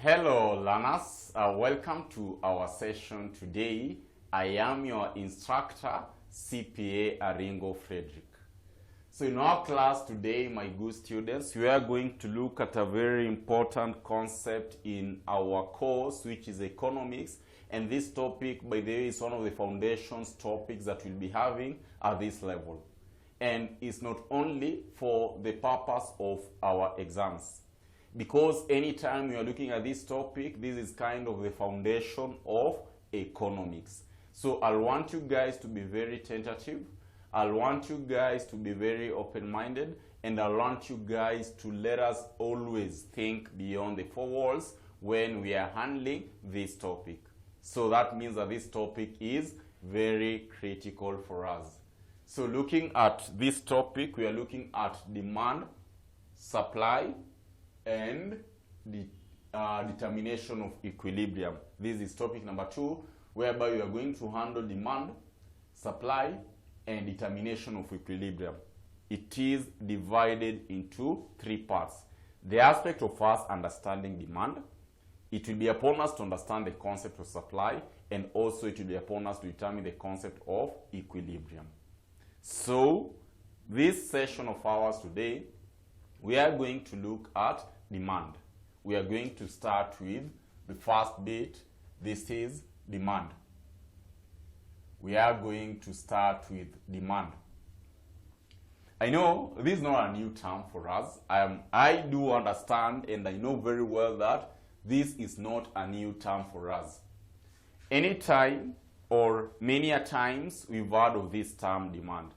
Hello learners, welcome to our session today. I am your instructor, CPA Aringo Frederick. So in our class today, my good students, we are going to look at a very important concept in our course, which is economics. And this topic, by the way, is one of the foundations topics that we'll be having at this level. And it's not only for the purpose of our exams, because anytime you are looking at this topic, this is kind of the foundation of economics. So I want you guys to be very tentative. I want you guys to be very open-minded, and I want you guys to let us always think beyond the four walls when we are handling this topic. So that means that this topic is very critical for us. So looking at this topic, we are looking at demand, supply, and the determination of equilibrium. This is topic number 2, whereby we are going to handle demand, supply, and determination of equilibrium. It is divided into 3 parts. The aspect of us understanding demand, it will be upon us to understand the concept of supply, and also it will be upon us to determine the concept of equilibrium. So this session of ours today, we are going to look at demand. We are going to start with the first bit. This is demand. We are going to start with demand. I know this is not a new term for us. I do understand, and I know very well that this is not a new term for us. Anytime or many a times we've heard of this term demand.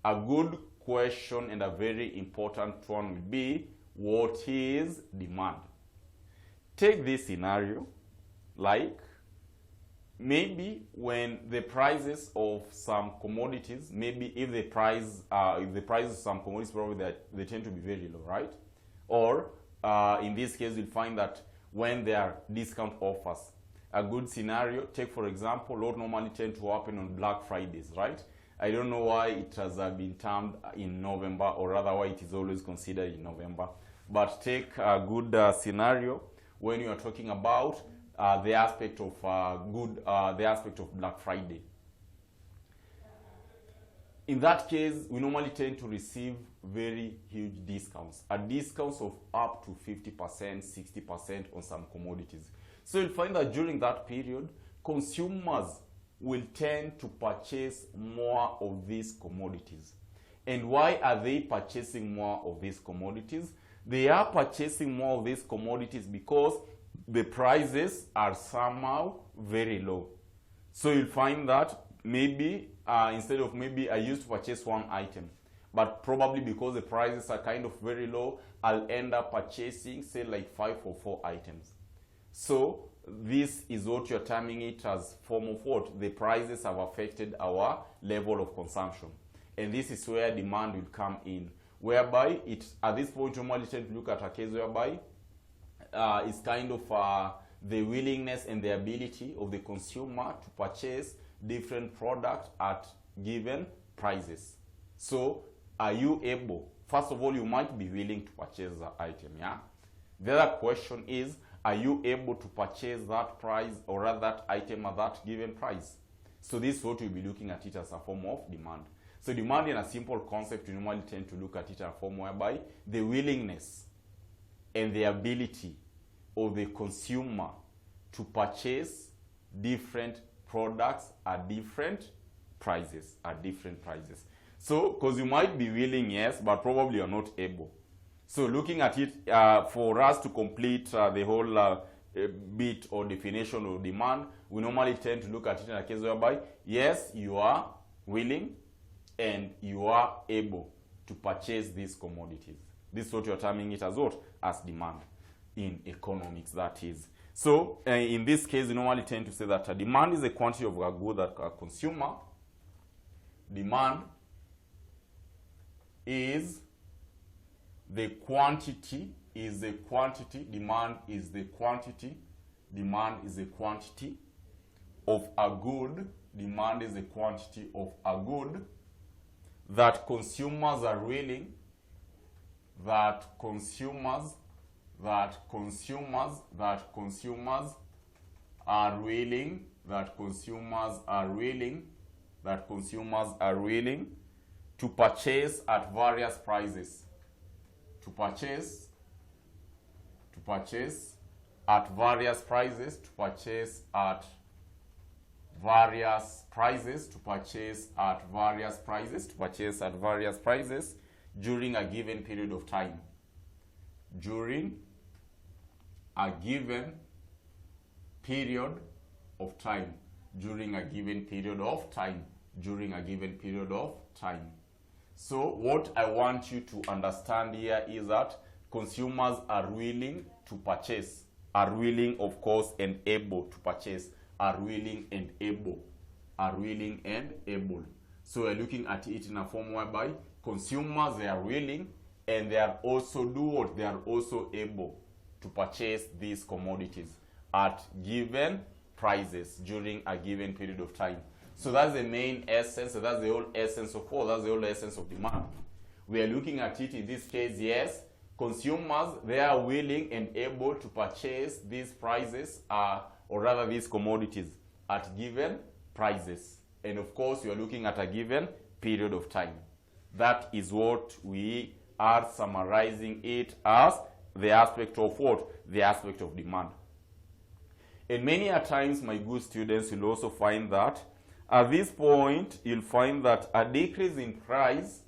A good question and a very important one will be, what is demand? Take this scenario, like maybe when the prices of some commodities, maybe if the prices of some commodities, probably they tend to be very low, right? Or in this case, you'll find that when there are discount offers, a good scenario, take for example, what normally tend to happen on Black Fridays, right? I don't know why it has been termed in November, or rather why it is always considered in November. But take a good scenario when you are talking about the aspect of Black Friday. In that case, we normally tend to receive very huge discounts, discounts of up to 50%, 60% on some commodities. So you'll find that during that period, consumers will tend to purchase more of these commodities. And why are they purchasing more of these commodities? They are purchasing more of these commodities because the prices are somehow very low. So you'll find that maybe instead of maybe I used to purchase one item, but probably because the prices are kind of very low, I'll end up purchasing, say, like 5 or 4 items. So this is what you're terming it as form of what? The prices have affected our level of consumption. And this is where demand will come in, whereby it, at this point, you normally tend to look at a case whereby it's kind of the willingness and the ability of the consumer to purchase different products at given prices. So are you able? First of all, you might be willing to purchase the item, yeah? The other question is, are you able to purchase that price, or rather that item at that given price? So this is what we'll be looking at it as a form of demand. So demand, in a simple concept, we normally tend to look at it as a form whereby the willingness and the ability of the consumer to purchase different products at different prices, So, because you might be willing, yes, but probably you're not able. So looking at it, for us to complete the whole bit or definition of demand, we normally tend to look at it in a case whereby, yes, you are willing and you are able to purchase these commodities. This is what you're terming it as what? As demand in economics, that is. So in this case, we normally tend to say that demand is a quantity of a good that a consumer. Demand is the quantity, demand is the quantity of a good, demand is the quantity of a good that consumers are willing that consumers are willing to purchase at various prices. To purchase at various prices, during a given period of time. During a given period of time. So what I want you to understand here is that consumers are willing to purchase, are willing, of course, and able to purchase, are willing and able. So we're looking at it in a form whereby consumers, they are willing and they are also they are also able to purchase these commodities at given prices during a given period of time. So that's the main essence, so that's the whole essence of all, that's the whole essence of demand. We are looking at it in this case, yes, consumers, they are willing and able to purchase these prices, or rather these commodities at given prices. And of course, we are looking at a given period of time. That is what we are summarizing it as the aspect of what? The aspect of demand. And many a times, my good students, will also find that at this point, you'll find that a decrease in price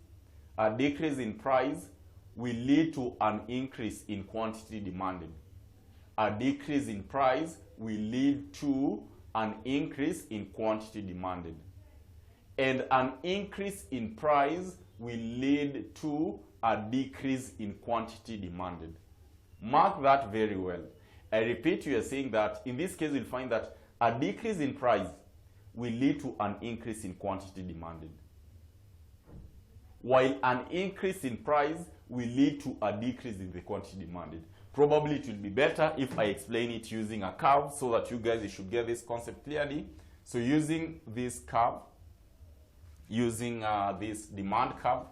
will lead to an increase in quantity demanded. A decrease in price will lead to an increase in quantity demanded. And an increase in price will lead to a decrease in quantity demanded. Mark that very well. I repeat, we are saying that in this case, you'll find that a decrease in price will lead to an increase in quantity demanded, while an increase in price will lead to a decrease in the quantity demanded. Probably it will be better if I explain it using a curve so that you guys should get this concept clearly. So using this curve, using this demand curve,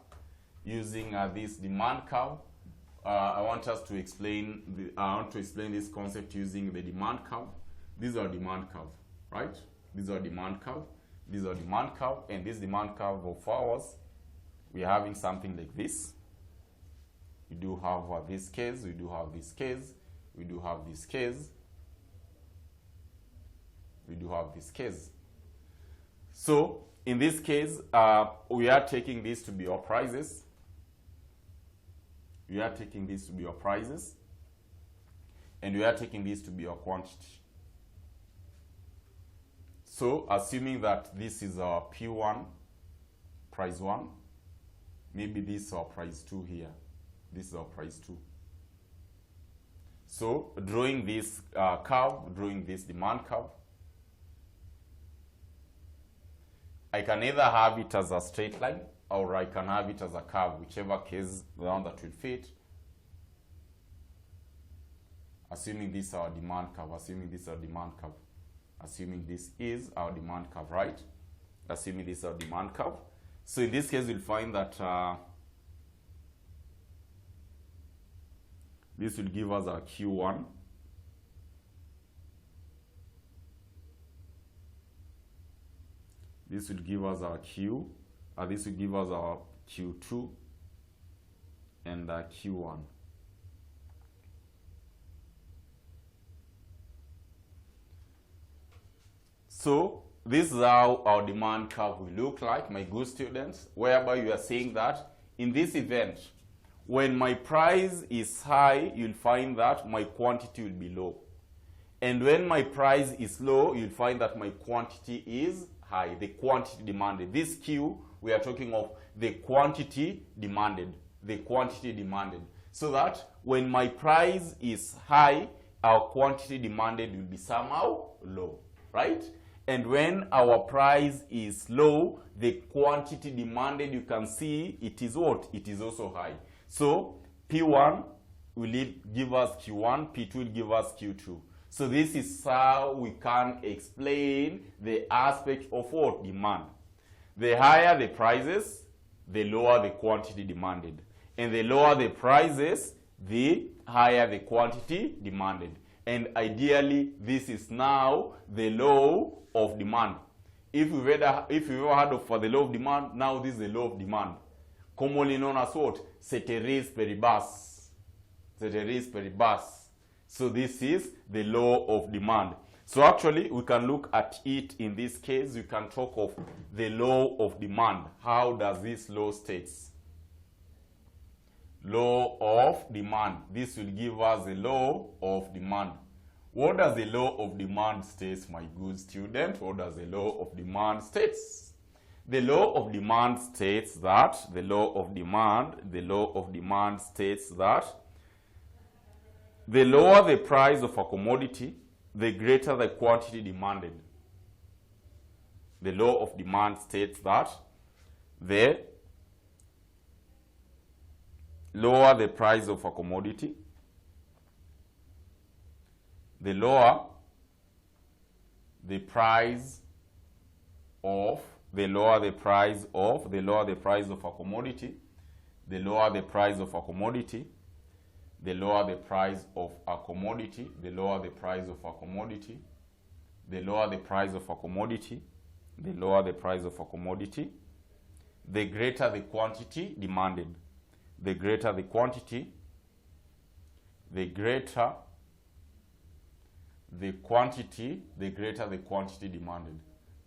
I want us to explain this concept using the demand curve. These are demand curve, right? These are demand curve, and this demand curve of ours, we're having something like this. We do have this case, we do have this case, we do have this case, we do have this case. So in this case, we are taking this to be our prices. We are taking this to be our prices, and we are taking this to be our quantity. So assuming that this is our P1, price 1, maybe this is our price 2 here. This is our price 2. So drawing this curve, drawing this demand curve, I can either have it as a straight line or I can have it as a curve, whichever case, the one that will fit. Assuming this is our demand curve, assuming this is our demand curve. Assuming this is our demand curve, right? Assuming this is our demand curve. So in this case, we'll find that this will give us our Q1. This will give us our Q. This will give us our Q2 and Q1. So this is how our demand curve will look like, my good students, whereby you are saying that in this event, when my price is high, you'll find that my quantity will be low. And when my price is low, you'll find that my quantity is high, the quantity demanded. This Q, we are talking of the quantity demanded, So that when my price is high, our quantity demanded will be somehow low, right? And when our price is low, the quantity demanded, you can see it is what? It is also high. So P1 will give us Q1, P2 will give us Q2. So this is how we can explain the aspect of what? Demand. The higher the prices, the lower the quantity demanded. And the lower the prices, the higher the quantity demanded. And ideally, this is now the law of demand. If you've ever heard of the law of demand, now this is the law of demand. Commonly known as what? Ceteris paribus. Ceteris paribus. So this is the law of demand. So actually, we can look at it in this case. We can talk of the law of demand. How does this law states? Law of demand. This will give us the law of demand. What does the law of demand states, my good student? What does the law of demand states? The law of demand states that, the law of demand states that the lower the price of a commodity, the greater the quantity demanded. The law of demand states that the lower the price of a commodity, the lower the price of a commodity, the lower the price of a commodity, the lower the price of a commodity, the lower the price of a commodity, the lower the price of a commodity, the lower the price of a commodity, the greater the quantity demanded. The greater the quantity, the greater the quantity, the greater the quantity demanded.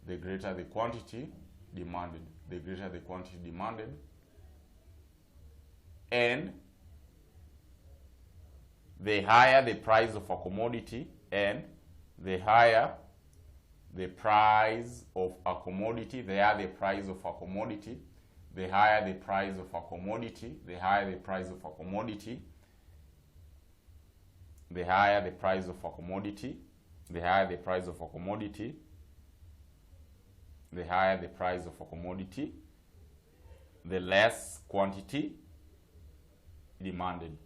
The greater the quantity demanded. The greater the quantity demanded. And the higher the price of a commodity, and the higher the price of a commodity, the higher the price of a commodity, the higher the price of a commodity, the higher the price of a commodity, the higher the price of a commodity, the higher the price of a commodity, the higher the price of a commodity, the less quantity demanded.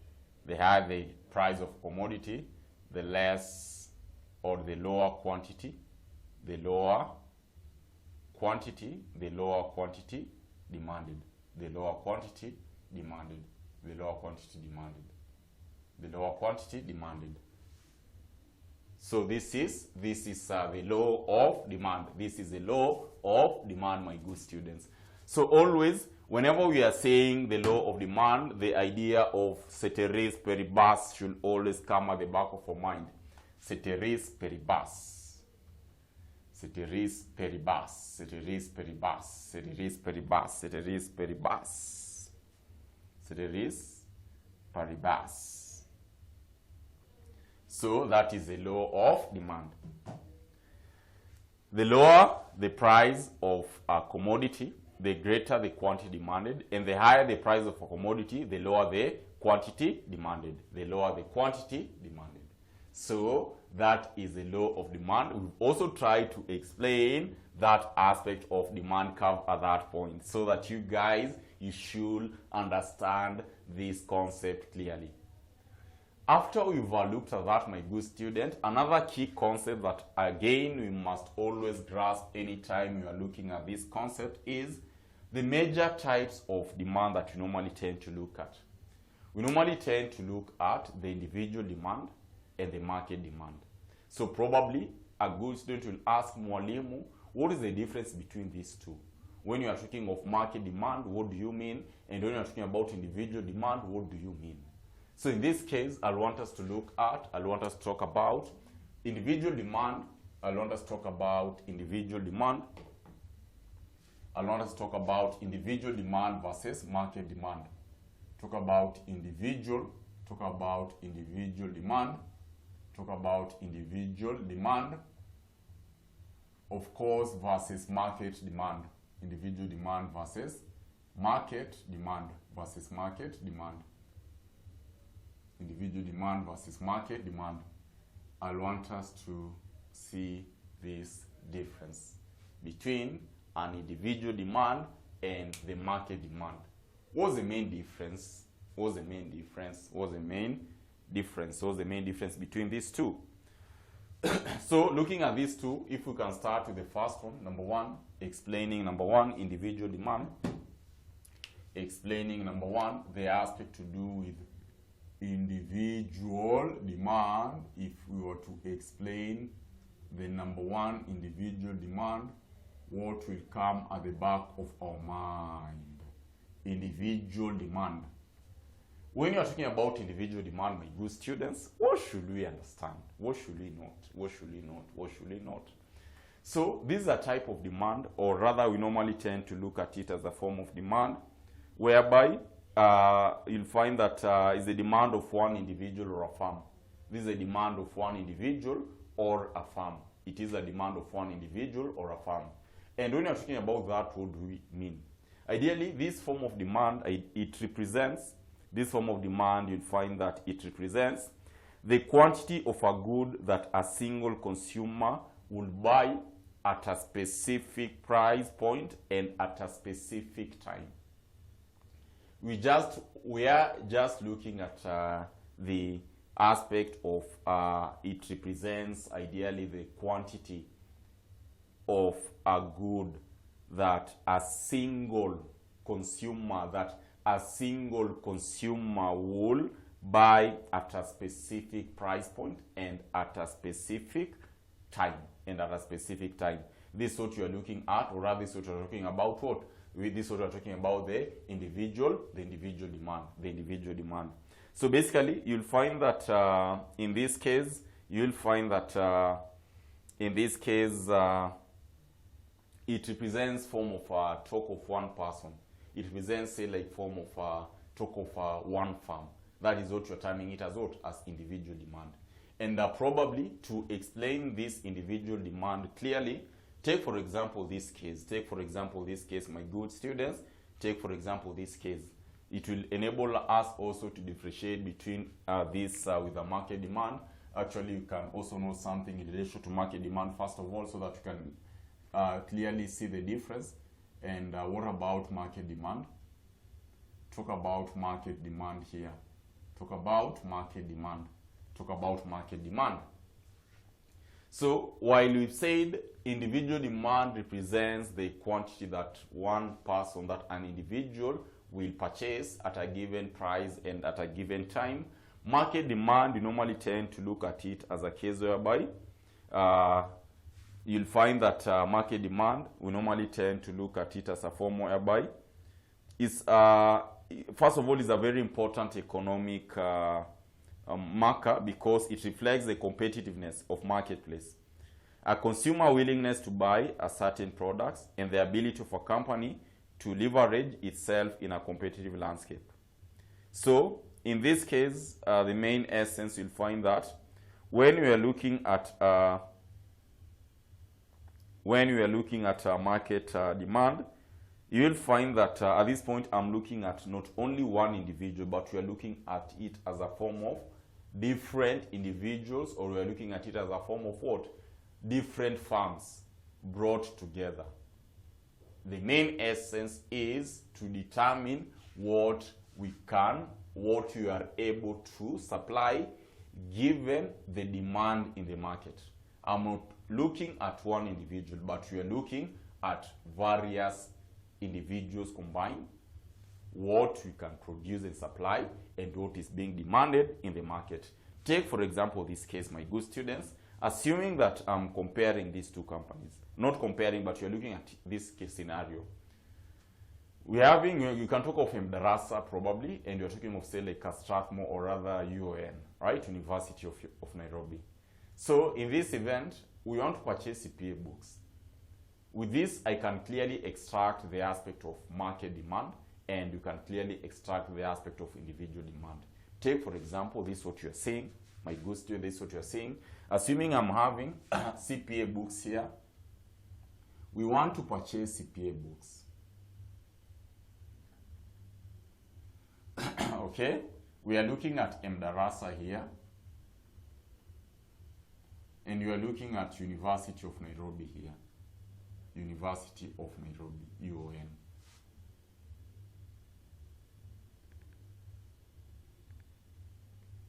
The higher the price of commodity, the less or the lower quantity, the lower quantity, the lower quantity demanded. The lower quantity demanded. The lower quantity demanded. The lower quantity demanded. So this is the law of demand. This is the law of demand, my good students. So always, whenever we are saying the law of demand, the idea of ceteris paribus should always come at the back of our mind. Ceteris paribus. Ceteris paribus, ceteris paribus, ceteris paribus, ceteris paribus, ceteris paribus. So that is the law of demand. The lower the price of a commodity, the greater the quantity demanded, and the higher the price of a commodity, the lower the quantity demanded. The lower the quantity demanded. So that is the law of demand. We've also tried to explain that aspect of demand curve at that point, so that you guys, you should understand this concept clearly. After we've looked at that, my good student, another key concept that again we must always grasp anytime you are looking at this concept is the major types of demand that you normally tend to look at. We normally tend to look at the individual demand and the market demand. So probably a good student will ask Mwalimu, what is the difference between these two? When you are talking of market demand, what do you mean? And when you are talking about individual demand, what do you mean? So in this case, I want us to talk about individual demand. I want us to talk about individual demand. I want us to talk about individual demand versus market demand. Talk about individual demand. Talk about individual demand, of course, versus market demand. Individual demand versus market demand versus market demand. Individual demand versus market demand. I want us to see this difference between an individual demand and the market demand. What's the main difference? What's the main difference? What's the main difference? What's the main difference between these two? So looking at these two, if we can start with the first one, number one, explaining number one, individual demand. Explaining number one, the aspect to do with individual demand, if we were to explain the number one individual demand, what will come at the back of our mind? Individual demand. When you are talking about individual demand, my good students, what should we understand? What should we not? What should we not? What should we not? So this is a type of demand, or rather we normally tend to look at it as a form of demand, whereby you'll find that is the demand of one individual or a firm. This is a demand of one individual or a firm. It is a demand of one individual or a firm. And when you're talking about that, what do we mean? Ideally, this form of demand, this form of demand, you'll find that it represents the quantity of a good that a single consumer will buy at a specific price point and at a specific time. We are just looking at the aspect of it represents ideally the quantity of a good that a single consumer will buy at a specific price point and at a specific time. This is what you are looking at, or rather this is what you are talking about. What? This is what we are talking about, the individual demand. So basically, you'll find that in this case, it represents form of a talk of one person. It represents, say, like form of talk of one firm. That is what you're terming it as what? As individual demand. And probably to explain this individual demand clearly, take for example this case, my good students, take for example this case. It will enable us also to differentiate between this with the market demand. Actually, you can also know something in relation to market demand first of all, so that you can clearly see the difference. And what about market demand? Talk about market demand here. Talk about market demand. So while we've said individual demand represents the quantity that one person, that an individual will purchase at a given price and at a given time, market demand, you normally tend to look at it as a case whereby you'll find that market demand, we normally tend to look at it as a form whereby it's, first of all, is a very important economic marker, because it reflects the competitiveness of marketplace, a consumer willingness to buy a certain products, and the ability of a company to leverage itself in a competitive landscape. So in this case, the main essence, you'll find that when we are looking at market demand, you will find that at this point I'm looking at not only one individual, but we are looking at it as a form of different individuals, or we are looking at it as a form of what? Different firms brought together. The main essence is to determine what we are able to supply given the demand in the market. I'm not looking at one individual, but we are looking at various individuals combined, what we can produce and supply, and what is being demanded in the market. Take, for example, this case, my good students, assuming that I'm comparing these two companies. Not comparing, but you're looking at this case scenario. You can talk of Mdarasa probably, and you're talking of, say, like a Strathmore, or rather UON, right? University of Nairobi. So in this event, we want to purchase CPA books. With this, I can clearly extract the aspect of market demand, and you can clearly extract the aspect of individual demand. Take, for example, this is what you're saying, my good student, this is what you're saying. Assuming I'm having CPA books here, we want to purchase CPA books. Okay, we are looking at Mdarasa here, and you are looking at University of Nairobi here. University of Nairobi, UON.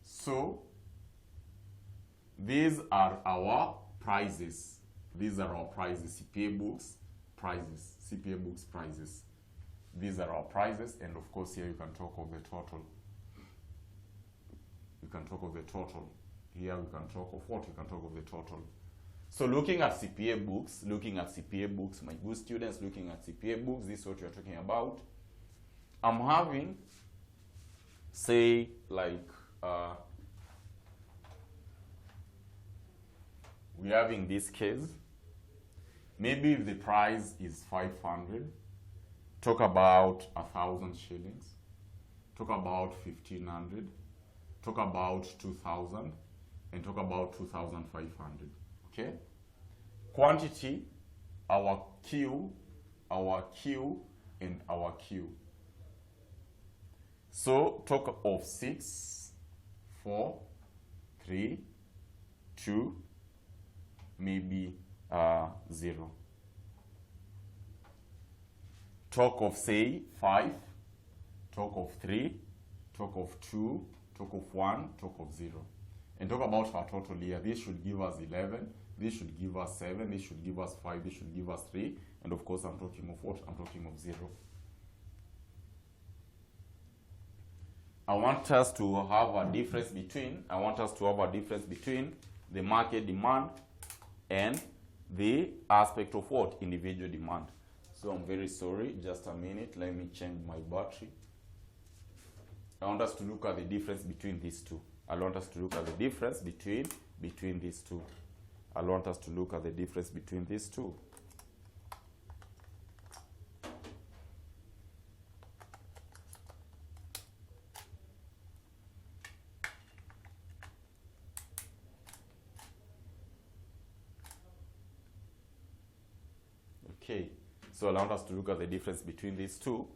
So these are our prices. These are our prices, CPA books prices, CPA books prices. These are our prices, and of course here you can talk of the total. we can talk of the total. Here we can talk of what? We can talk of the total. So looking at CPA books, my good students, looking at CPA books, this is what we're talking about. I'm having, say, like, we're having this case. Maybe if the price is 500, talk about 1,000 shillings, talk about 1,500, talk about 2,000, and talk about 2,500. Okay? Quantity, our Q, and our Q. So talk of 6, 4, 3, 2, maybe 0. Talk of, say, 5, talk of 3, talk of 2, talk of 1, talk of 0. And talk about our total here. This should give us 11, this should give us 7, this should give us 5, this should give us 3, and of course I'm talking of what? I'm talking of 0. I want us to have a difference between the market demand and the aspect of what? Individual demand. So I'm very sorry, just a minute, let me change my battery. I want us to look at the difference between these two. I want us to look at the difference between these two. I want us to look at the difference between these two. Okay, so I want us to look at the difference between these two.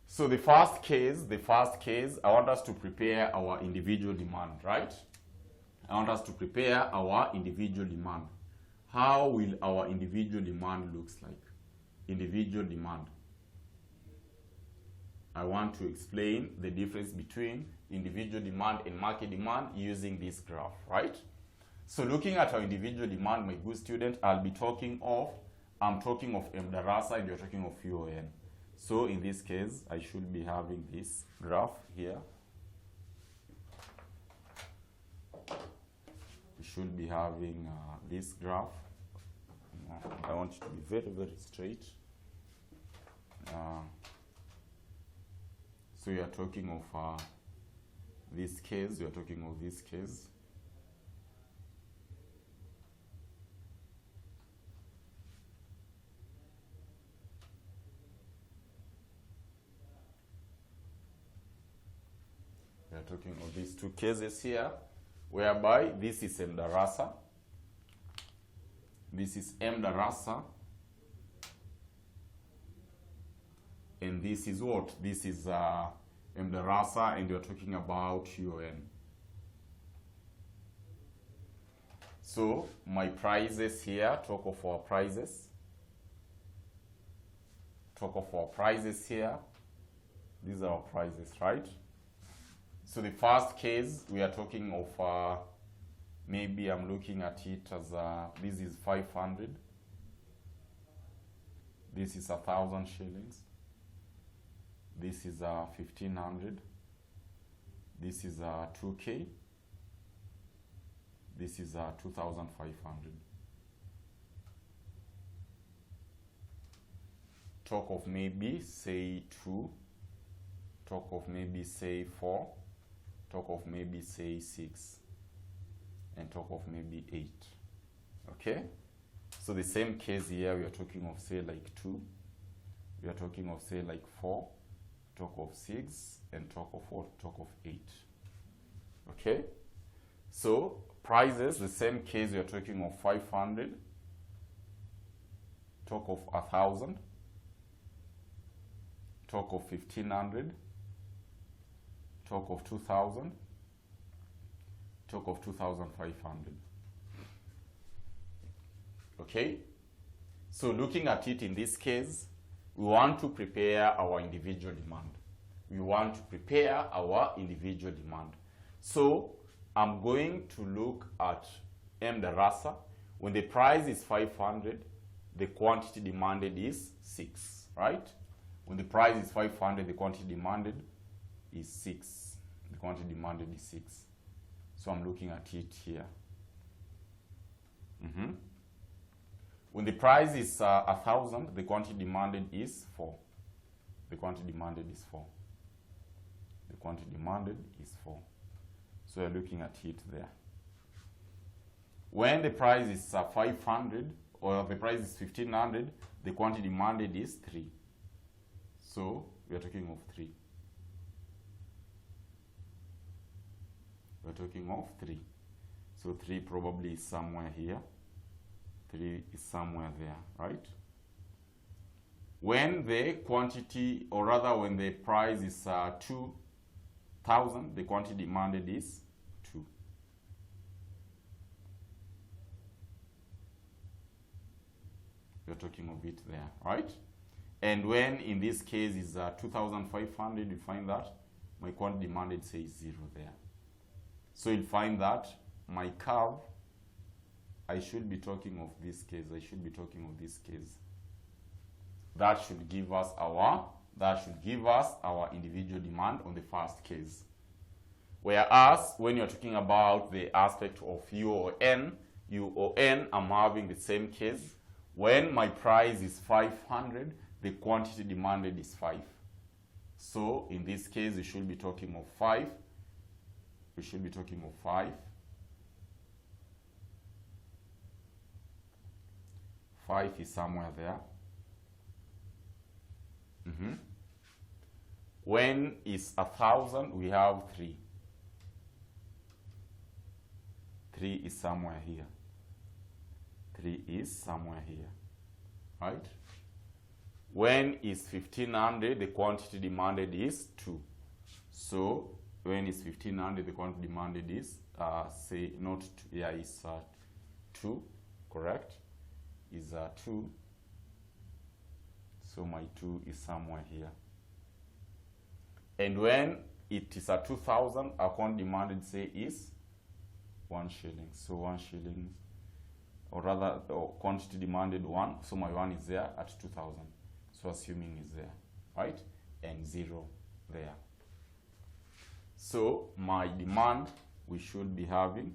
So the first case, I want us to prepare our individual demand, right? I want us to prepare our individual demand. How will our individual demand looks like? Individual demand. I want to explain the difference between individual demand and market demand using this graph, right? So looking at our individual demand, my good student, I'm talking of MDARASA and you're talking of UON. So in this case, I should be having this graph here. We should be having this graph. I want it to be very, very straight. So you are talking of this case, you are talking of this case. We are talking of these two cases here, whereby this is MDARASA. This is MDARASA. And this is what? This is MDARASA, and you're talking about UON. So my prices here, talk of our prices. Talk of our prices here. These are our prices, right? So the first case, we are talking of, maybe I'm looking at it as, this is 500. This is 1,000 shillings. This is 1,500. This is 2K. This is 2,500. Talk of maybe say 2. Talk of maybe say 4. Talk of maybe say 6. And talk of maybe 8. Okay? So the same case here, we are talking of say like 2. We are talking of say like 4. Talk of 6, and talk of what? Talk of 8. Okay? So prices, the same case, we are talking of 500. Talk of 1,000. Talk of 1,500. Talk of 2,000. Talk of 2,500. Okay? So looking at it in this case, we want to prepare our individual demand. We want to prepare our individual demand. So I'm going to look at MDARASA. When the price is 500, the quantity demanded is 6, right? When the price is 500, the quantity demanded is 6. The quantity demanded is 6. So I'm looking at it here. When the price is 1,000, the quantity demanded is 4. The quantity demanded is 4. The quantity demanded is 4. So you're looking at it there. When the price is 500 or the price is 1,500, the quantity demanded is 3. So we are talking of 3. We're talking of 3. So 3 probably is somewhere here. 3 is somewhere there, right? When the quantity, or rather when the price is 2,000, the quantity demanded is 2. We're talking of it there, right? And when in this case is 2,500, you find that my quantity demanded says 0 there. So you'll find that my curve, I should be talking of this case. I should be talking of this case. That should give us our individual demand on the first case. Whereas when you're talking about the aspect of U or N, I'm having the same case. When my price is 500, the quantity demanded is 5. So in this case, we should be talking of 5. We should be talking of 5. 5 is somewhere there. When is 1,000, we have 3. 3 is somewhere here. 3 is somewhere here, right? When is 1,500, the quantity demanded is 2. So when is 1,500, the quantity demanded is, say, not 2, yeah, is 2, correct? Is 2. So my 2 is somewhere here. And when it is 2,000, our quantity demanded, say, is 1 shilling. So 1 shilling, or rather, quantity demanded 1. So my 1 is there at 2,000. So assuming is there, right? And 0 there. So my demand, we should be having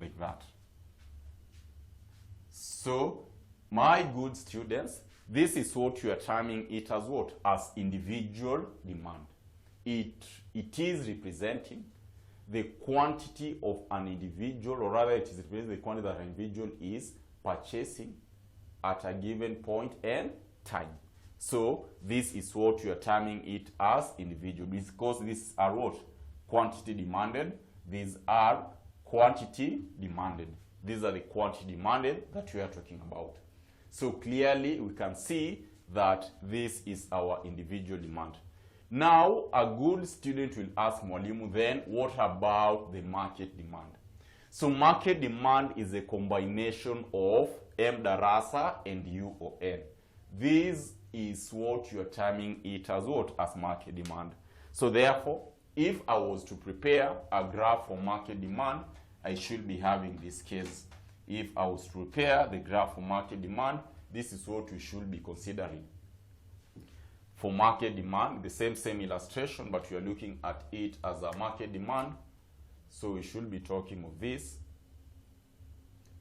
like that. So my good students, this is what you are terming it as what? As individual demand. It is representing the quantity of an individual, or rather it is representing the quantity that an individual is purchasing at a given point and time. So this is what you are terming it as individual, because these are what? Quantity demanded. These are quantity demanded. These are the quantity demanded that we are talking about. So clearly we can see that this is our individual demand. Now a good student will ask Mwalimu, then what about the market demand? So market demand is a combination of M darasa and U or N. This is what you are terming it as what? As market demand. So therefore, if I was to prepare a graph for market demand, I should be having this case. If I was to prepare the graph for market demand, this is what we should be considering. For market demand, the same illustration, but we are looking at it as a market demand. So we should be talking of this.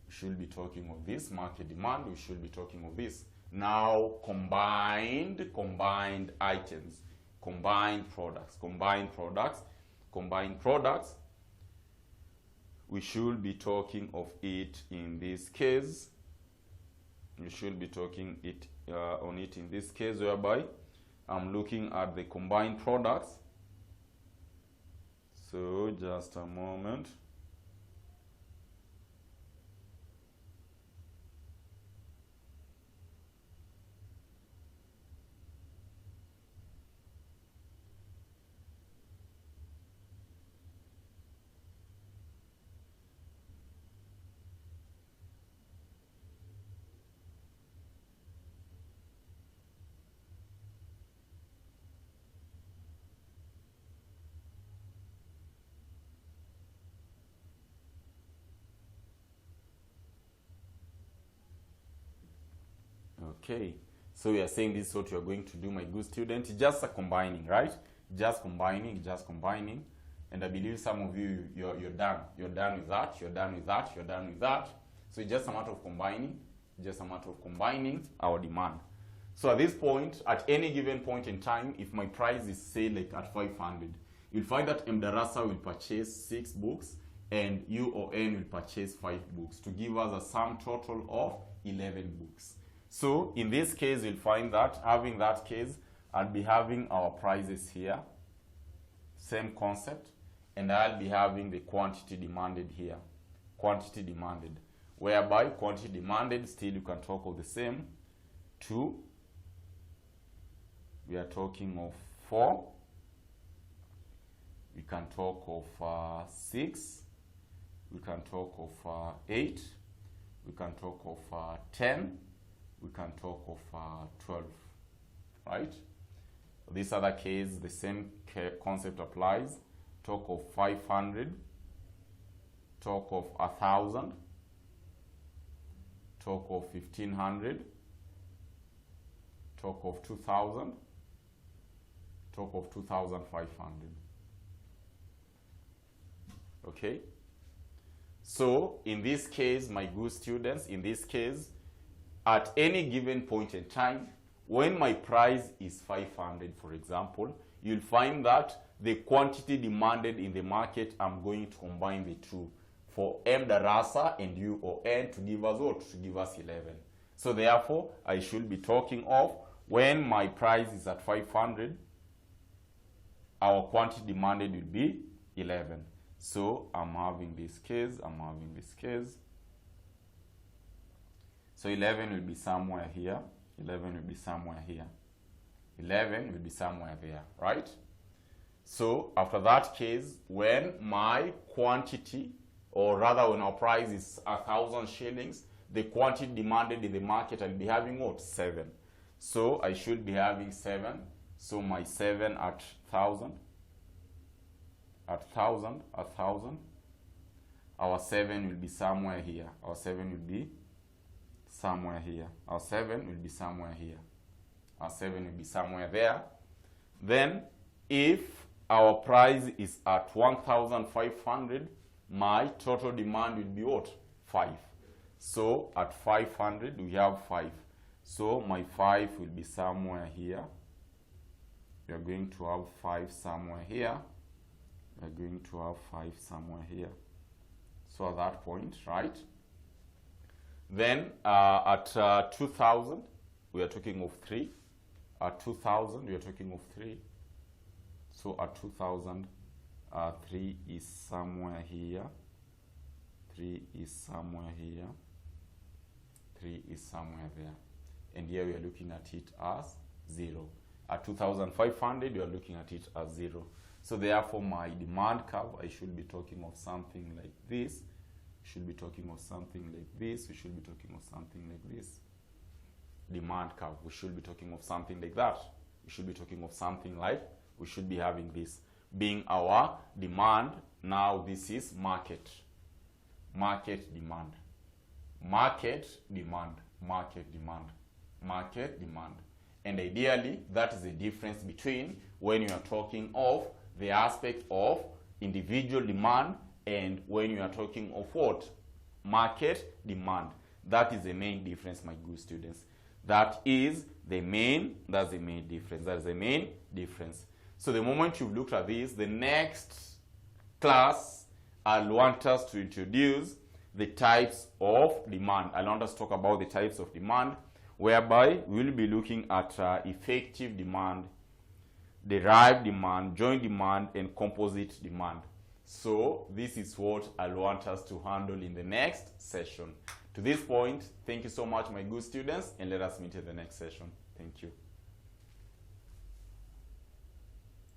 We should be talking of this market demand. We should be talking of this. Now combined items, combined products. We should be talking of it in this case. We should be talking on it in this case, whereby I'm looking at the combined products. So just a moment. Okay, So we are saying this is what you are going to do, my good student. It's just a combining, right? Just combining. And I believe some of you, you're done. You're done with that. You're done with that. You're done with that. So it's just a matter of combining. Just a matter of combining our demand. So at this point, at any given point in time, if my price is, say, like at 500, you'll find that Mdarasa will purchase 6 books and UON will purchase 5 books to give us a sum total of 11 books. So in this case, you'll find that having that case, I'll be having our prices here, same concept, and I'll be having the quantity demanded here, quantity demanded, whereby quantity demanded, still you can talk of the same 2, we are talking of 4, we can talk of 6, we can talk of 8, we can talk of 10, we can talk of 12, right? This other case, the same concept applies. Talk of 500, talk of 1,000, talk of 1,500, talk of 2,000, talk of 2,500. Okay? So, in this case, my good students, in this case, at any given point in time, when my price is 500, for example, you'll find that the quantity demanded in the market, I'm going to combine the two for Mdarasa and UON to give us what? To give us 11. So therefore, I should be talking of when my price is at 500, our quantity demanded will be 11. So I'm having this case, I'm having this case. So 11 will be somewhere here, 11 will be somewhere here, 11 will be somewhere there, right? So after that case, when my quantity, or rather when our price is 1,000 shillings, the quantity demanded in the market, I'll be having what? 7. So I should be having 7. So my 7 at 1,000, at 1,000, at 1,000. Our 7 will be somewhere here. Our 7 will be somewhere here. Our 7 will be somewhere here. Our 7 will be somewhere there. Then if our price is at 1,500, my total demand will be what? 5. So at 500 we have 5. So my 5 will be somewhere here. We are going to have 5 somewhere here. We are going to have 5 somewhere here. So at that point, right? Then at 2,000 we are talking of 3. At 2,000 we are talking of 3. So at 2,000, 3 is somewhere here. 3 is somewhere here. 3 is somewhere there. And here we are looking at it as 0. At 2,500, you are looking at it as 0. So therefore, my demand curve, I should be talking of something like this. Should be talking of something like this. We should be talking of something like this. Demand curve, we should be talking of something like that. We should be talking of something like, we should be having this being our demand. Now this is market. Market demand. Market demand. Market demand. Market demand. And ideally, that is the difference between when you are talking of the aspect of individual demand and when you are talking of what? Market demand. That is the main difference, my good students. That is the main, that's the main difference. That is the main difference. So the moment you've looked at this, the next class, I'll want us to introduce the types of demand. I want us to talk about the types of demand, whereby we'll be looking at effective demand, derived demand, joint demand, and composite demand. So this is what I want us to handle in the next session. To this point, thank you so much, my good students, and let us meet in the next session. Thank you.